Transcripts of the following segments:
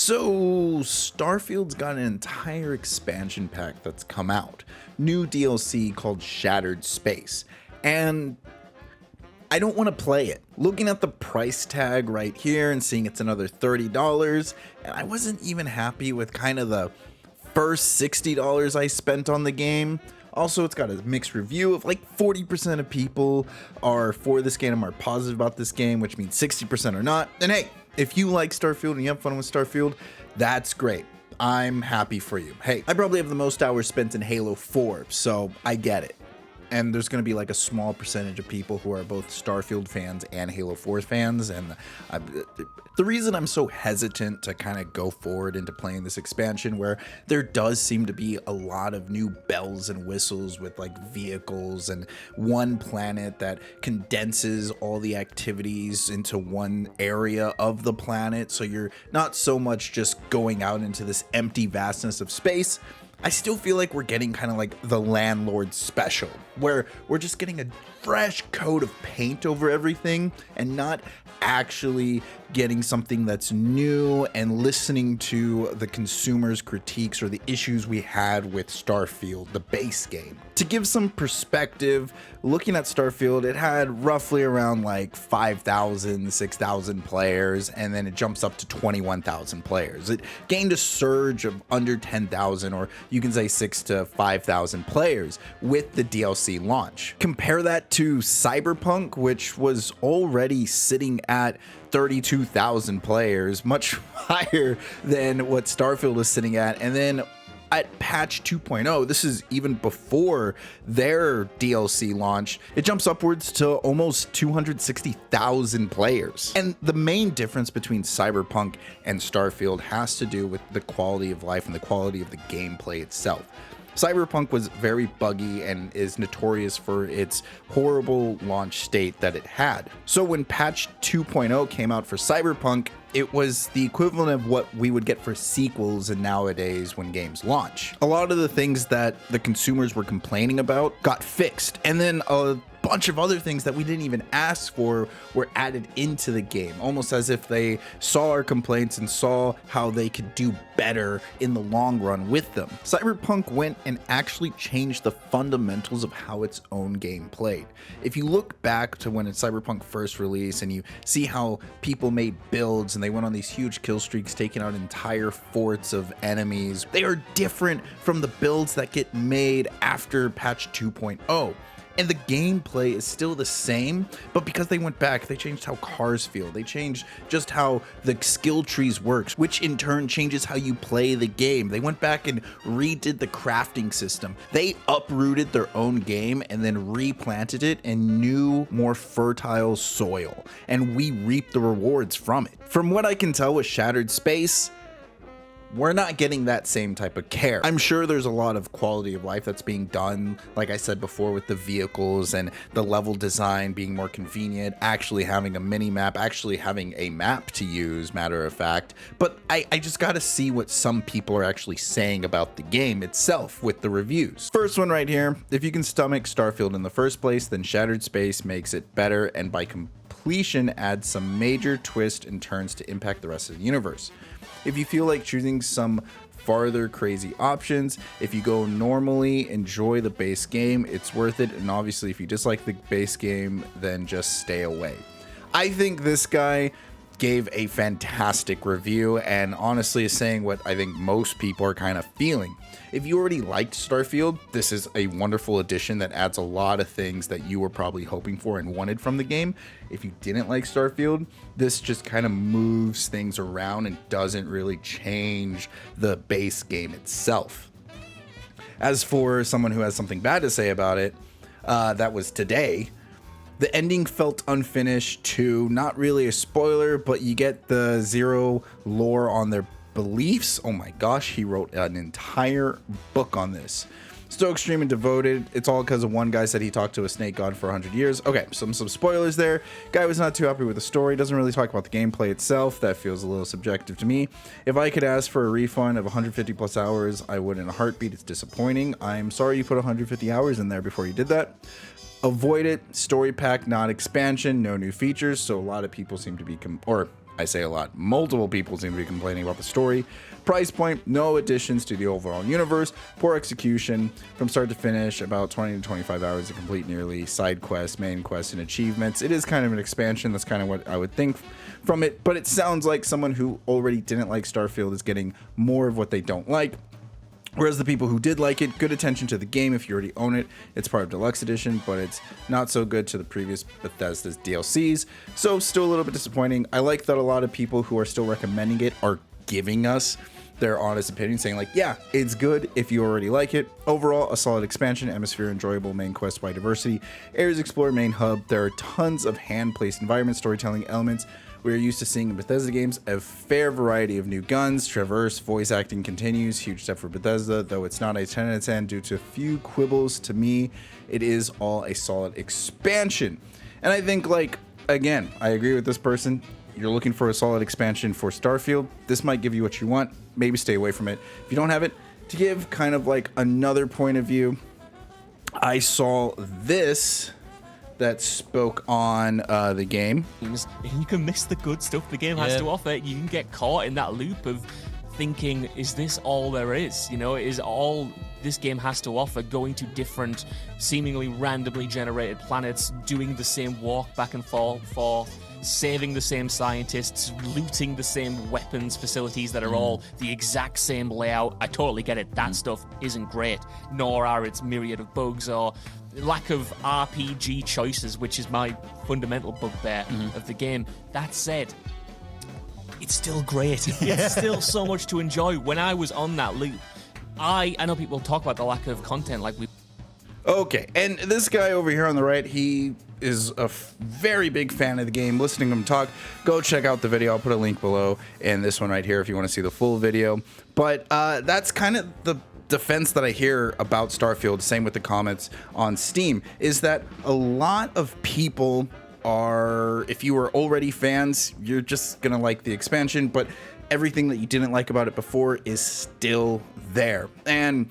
So, Starfield's got an entire expansion pack that's come out. New DLC called Shattered Space. And I don't want to play it. Looking at the price tag right here and seeing it's another $30, and I wasn't even happy with kind of the first $60 I spent on the game. Also, it's got a mixed review of like 40% of people are for this game and are positive about this game, which means 60% are not. And hey, if you like Starfield and you have fun with Starfield, that's great. I'm happy for you. Hey, I probably have the most hours spent in Halo 4, so I get it. And there's going to be like a small percentage of people who are both Starfield fans and Halo 4 fans. And the reason I'm so hesitant to kind of go forward into playing this expansion, where there does seem to be a lot of new bells and whistles with like vehicles and one planet that condenses all the activities into one area of the planet. So you're not so much just going out into this empty vastness of space. I still feel like we're getting kind of like the Landlord special, where we're just getting a fresh coat of paint over everything and not actually getting something that's new and listening to the consumers' critiques or the issues we had with Starfield, the base game. To give some perspective, looking at Starfield, it had roughly around like 5,000, 6,000 players, and then it jumps up to 21,000 players. It gained a surge of under 10,000, or you can say 6,000 to 5,000 players with the DLC launch. Compare that to Cyberpunk, which was already sitting at 32,000 players, much higher than what Starfield is sitting at. And then at patch 2.0, this is even before their DLC launch, it jumps upwards to almost 260,000 players. And the main difference between Cyberpunk and Starfield has to do with the quality of life and the quality of the gameplay itself. Cyberpunk was very buggy and is notorious for its horrible launch state that it had. So when patch 2.0 came out for Cyberpunk, it was the equivalent of what we would get for sequels and nowadays when games launch. A lot of the things that the consumers were complaining about got fixed, and then a bunch of other things that we didn't even ask for were added into the game, almost as if they saw our complaints and saw how they could do better in the long run with them. Cyberpunk went and actually changed the fundamentals of how its own game played. If you look back to when Cyberpunk first released and you see how people made builds and they went on these huge kill streaks taking out entire forts of enemies, they are different from the builds that get made after patch 2.0. And the gameplay is still the same, but because they went back, they changed how cars feel. They changed just how the skill trees works, which in turn changes how you play the game. They went back and redid the crafting system. They uprooted their own game and then replanted it in new, more fertile soil. And we reap the rewards from it. From what I can tell with Shattered Space, we're not getting that same type of care. I'm sure there's a lot of quality of life that's being done, like I said before, with the vehicles and the level design being more convenient, actually having a mini map, actually having a map to use, matter of fact. But I just gotta see what some people are actually saying about the game itself with the reviews. First one right here: if you can stomach Starfield in the first place, then Shattered Space makes it better, and by completion adds some major twists and turns to impact the rest of the universe. If you feel like choosing some farther crazy options, if you go normally, enjoy the base game, it's worth it. And obviously if you dislike the base game, then just stay away. I think this guy gave a fantastic review and honestly is saying what I think most people are kind of feeling. If you already liked Starfield, this is a wonderful addition that adds a lot of things that you were probably hoping for and wanted from the game. If you didn't like Starfield, this just kind of moves things around and doesn't really change the base game itself. As for someone who has something bad to say about it, that was today. The ending felt unfinished too. Not really a spoiler, but you get the Zero lore on their beliefs. Oh my gosh, he wrote an entire book on this. So extreme and devoted. It's all because of one guy said he talked to a snake god for 100 years. Okay, some spoilers there. Guy was not too happy with the story. Doesn't really talk about the gameplay itself. That feels a little subjective to me. If I could ask for a refund of 150 plus hours, I would in a heartbeat. It's disappointing. I'm sorry you put 150 hours in there before you did that. Avoid it. Story pack, not expansion. No new features. So a lot of people seem to be, or I say a lot. Multiple people seem to be complaining about the story. Price point, no additions to the overall universe. Poor execution from start to finish, about 20 to 25 hours to complete nearly. Side quests, main quests, and achievements. It is kind of an expansion. That's kind of what I would think from it. But it sounds like someone who already didn't like Starfield is getting more of what they don't like. Whereas the people who did like it, good attention to the game if you already own it. It's part of Deluxe Edition, but it's not so good to the previous Bethesda's DLCs. So still a little bit disappointing. I like that a lot of people who are still recommending it are giving us their honest opinion, saying like, yeah, it's good if you already like it. Overall, a solid expansion, atmosphere enjoyable, main quest wide diversity, areas explored, main hub. There are tons of hand-placed environment storytelling elements we are used to seeing in Bethesda games. A fair variety of new guns, traverse, voice acting continues. Huge step for Bethesda, though it's not a 10 out of 10 due to a few quibbles. To me, it is all a solid expansion. And I think, like, again, I agree with this person. You're looking for a solid expansion for Starfield. This might give you what you want. Maybe stay away from it. If you don't have it, to give kind of like another point of view, I saw this that spoke on the game. You can miss the good stuff the game has to offer. You can get caught in that loop of thinking, is this all there is? You know, is all this game has to offer going to different, seemingly randomly generated planets, doing the same walk back and forth, saving the same scientists, looting the same weapons facilities that are all the exact same layout. I totally get it. That stuff isn't great, nor are its myriad of bugs or lack of RPG choices, which is my fundamental bugbear of the game. That said, it's still great. It's still so much to enjoy. When I was on that loop, I know people talk about the lack of content, like we. Okay, and this guy over here on the right, he is a very big fan of the game. Listening to him talk, go check out the video. I'll put a link below, and this one right here if you want to see the full video. But that's kind of the defense that I hear about Starfield, same with the comments on Steam, is that a lot of people are, if you were already fans, you're just gonna like the expansion, but everything that you didn't like about it before is still there. And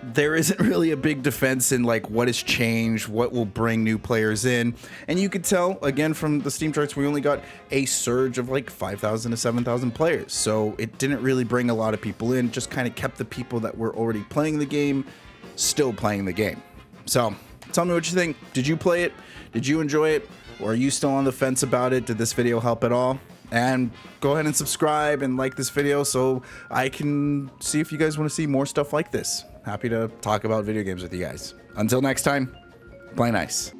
there isn't really a big defense in like what has changed, what will bring new players in. And you could tell again from the Steam charts, we only got a surge of like 5,000 to 7,000 players. So it didn't really bring a lot of people in, just kind of kept the people that were already playing the game still playing the game. So tell me what you think. Did you play it? Did you enjoy it? Or are you still on the fence about it? Did this video help at all? And go ahead and subscribe and like this video so I can see if you guys want to see more stuff like this. Happy to talk about video games with you guys. Until next time, play nice.